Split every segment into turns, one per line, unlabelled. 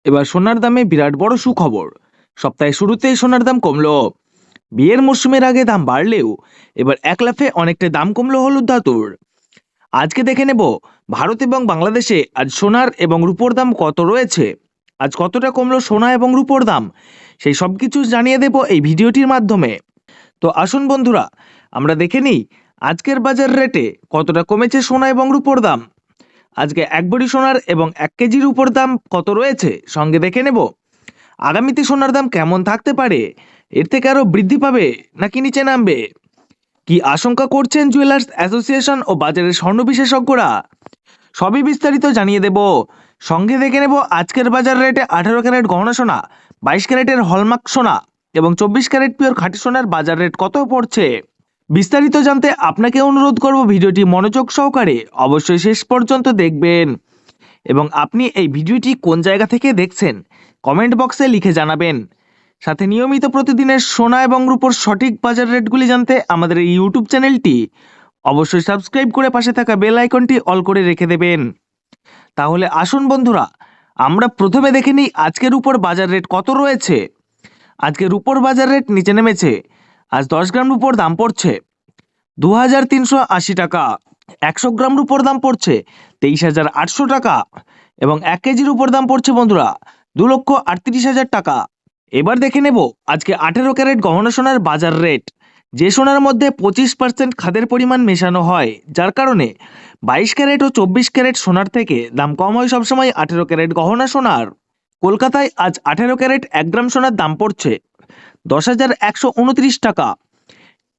এবার সোনার দামে বিরাট বড় সুখবর। সপ্তাহের শুরুতেই সোনার দাম কমলো। বিয়ের মরশুমের আগে দাম বাড়লেও এবার এক লাফে অনেকটা দাম কমলো হলুদ ধাতুর। আজকে দেখে নেব ভারত এবং বাংলাদেশে আজ সোনার এবং রূপোর দাম কত রয়েছে, আজ কতটা কমলো সোনা এবং রূপোর দাম, সেই সব কিছু জানিয়ে দেব এই ভিডিওটির মাধ্যমে। তো আসুন বন্ধুরা, আমরা দেখে নিই আজকের বাজার রেটে কতটা কমেছে সোনা এবং রূপোর দাম। আজকে এক ভরি সোনার এবং 1 কেজির উপর দাম কত রয়েছে, সঙ্গে দেখে নেব আগামীতে সোনার দাম কেমন থাকতে পারে, এর থেকে আরো বৃদ্ধি পাবে নাকি নিচে নামবে, কি আশঙ্কা করছেন জুয়েলার্স অ্যাসোসিয়েশন ও বাজারের স্বর্ণ বিশেষজ্ঞরা, সবই বিস্তারিত জানিয়ে দেব। সঙ্গে দেখে নেব আজকের বাজার রেটে 18 ক্যারেট গহনা সোনা, 22 ক্যারেটের হলমার্ক সোনা এবং 24 ক্যারেট পিওর খাঁটি সোনার বাজার রেট কত পড়ছে। বিস্তারিত জানতে আপনাকে অনুরোধ করব ভিডিওটি মনোযোগ সহকারে অবশ্যই শেষ পর্যন্ত দেখবেন এবং আপনি এই ভিডিওটি কোন জায়গা থেকে দেখছেন কমেন্ট বক্সে লিখে জানাবেন। সাথে নিয়মিত প্রতিদিনের সোনা এবং রূপোর সঠিক বাজার রেটগুলি জানতে আমাদের এই ইউটিউব চ্যানেলটি অবশ্যই সাবস্ক্রাইব করে পাশে থাকা বেল আইকনটি অল করে রেখে দেবেন। তাহলে আসুন বন্ধুরা, আমরা প্রথমে দেখে নিই আজকের উপর বাজার রেট কত রয়েছে। আজকের উপর বাজার রেট নিচে নেমেছে। আজ 10 গ্রাম রূপোর দাম পড়ছে 2380 টাকা, 100 গ্রাম রূপোর দাম পড়ছে 23,800 টাকা এবং 1 কেজির উপর দাম পড়ছে বন্ধুরা 2,38,000 টাকা। এবার দেখে নেব আজকে 18 ক্যারেট গহনা সোনার বাজার রেট। যে সোনার মধ্যে 25% খাদের পরিমাণ মেশানো হয়, যার কারণে 22 ক্যারেট ও 24 ক্যারেট সোনার থেকে দাম কম হয় সবসময় 18 ক্যারেট গহনা সোনার। কলকাতায় আজ 18 ক্যারেট 1 গ্রাম সোনার দাম পড়ছে 10,129 টাকা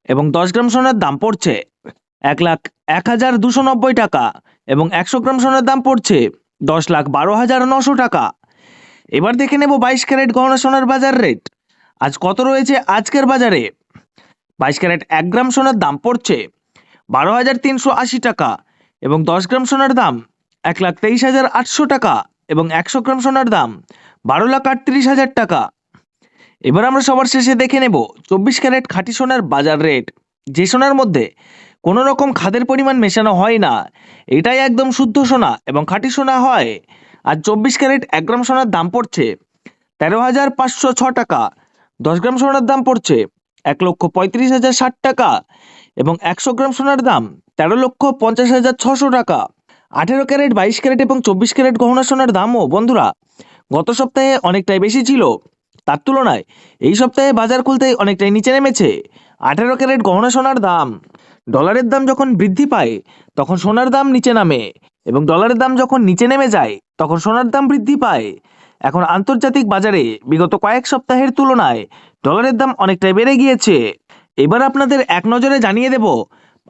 এবং 10 গ্রাম সোনার দাম পড়ছে 1,01,290 টাকা এবং 100 গ্রাম সোনার দাম পড়ছে 10,12,900 টাকা। এবার দেখে নেব 22 ক্যারেট গহনা সোনার বাজার রেট আজ কত রয়েছে আজকের বাজারে। 22 ক্যারেট 1 গ্রাম সোনার দাম পড়ছে 12,380 টাকা এবং 10 গ্রাম সোনার দাম 1,23,800 টাকা এবং 100 গ্রাম সোনার দাম 12,38,000 টাকা। এবার আমরা সবার শেষে দেখে নেব 24 ক্যারেট খাঁটি সোনার বাজার রেট। যে সোনার মধ্যে কোনো রকম খাদের পরিমাণ মেশানো হয় না, এটাই একদম শুদ্ধ সোনা এবং খাঁটি সোনা হয়। আজ 24 ক্যারেট 1 গ্রাম সোনার দাম পড়ছে 13,506 টাকা, 10 গ্রাম সোনার দাম পড়ছে 1,35,060 টাকা এবং 100 গ্রাম সোনার দাম 13,50,600 টাকা। 18 ক্যারেট 22 ক্যারেট এবং 24 ক্যারেট গহনা সোনার দামও বন্ধুরা গত সপ্তাহে অনেকটাই বেশি ছিল, তার তুলনায় এই সপ্তাহে বাজার খুলতেই অনেকটাই নিচে নেমেছে 18 ক্যারেট গহনা সোনার দাম। ডলারের দাম যখন বৃদ্ধি পায় তখন সোনার দাম নিচে নামে এবং ডলারের দাম যখন নিচে নেমে যায় তখন সোনার দাম বৃদ্ধি পায়। এখন আন্তর্জাতিক বাজারে বিগত কয়েক সপ্তাহের তুলনায় ডলারের দাম অনেকটাই বেড়ে গিয়েছে। এবার আপনাদের এক নজরে জানিয়ে দেব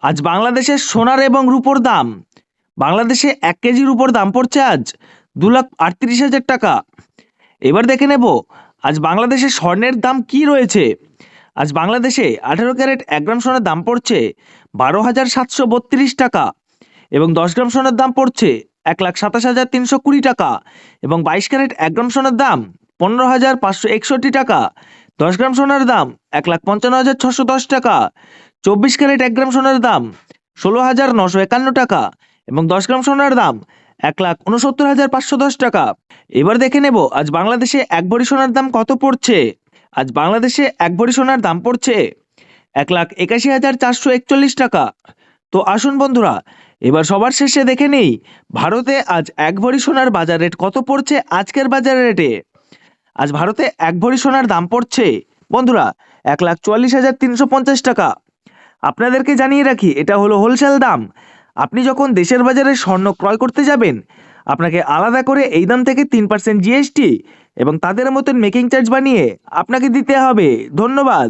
আজ বাংলাদেশের সোনার এবং রূপোর দাম। বাংলাদেশে 1 কেজির উপর দাম পড়ছে আজ 2,38,000 টাকা। এবার দেখে নেব আজ বাংলাদেশে স্বর্ণের দাম কি রয়েছে। আজ বাংলাদেশে 18 ক্যারেট 1 গ্রাম সোনার দাম পড়ছে 12,732 টাকা এবং 10 গ্রাম সোনার দাম পড়ছে 1,27,320 টাকা এবং 22 ক্যারেট 1 গ্রাম সোনার দাম 15,561 টাকা, 10 গ্রাম সোনার দাম 1,55,610 টাকা, 24 ক্যারেট 1 গ্রাম সোনার দাম 16,951 টাকা এবং 10 গ্রাম সোনার দাম 1,69,510 টাকা। এবার দেখে নেব আজ বাংলাদেশে 1 ভরি সোনার দাম কত পড়ছে। আজ বাংলাদেশে 1 ভরি সোনার দাম পড়ছে 1,81,441 টাকা। তো আসুন বন্ধুরা, এবার সবার শেষে দেখে নেই ভারতে আজ 1 ভরি সোনার বাজার রেট কত পড়ছে আজকের বাজার রেটে। আজ ভারতে 1 ভরি সোনার দাম পড়ছে বন্ধুরা 1,44,350 টাকা। আপনাদেরকে জানিয়ে রাখি এটা হলো হোলসেল দাম। আপনি যখন দেশের বাজারে স্বর্ণ ক্রয় করতে যাবেন আপনাকে আলাদা করে এই দাম থেকে 3% জিএসটি এবং তাদের মতন মেকিং চার্জ বানিয়ে আপনাকে দিতে হবে। ধন্যবাদ।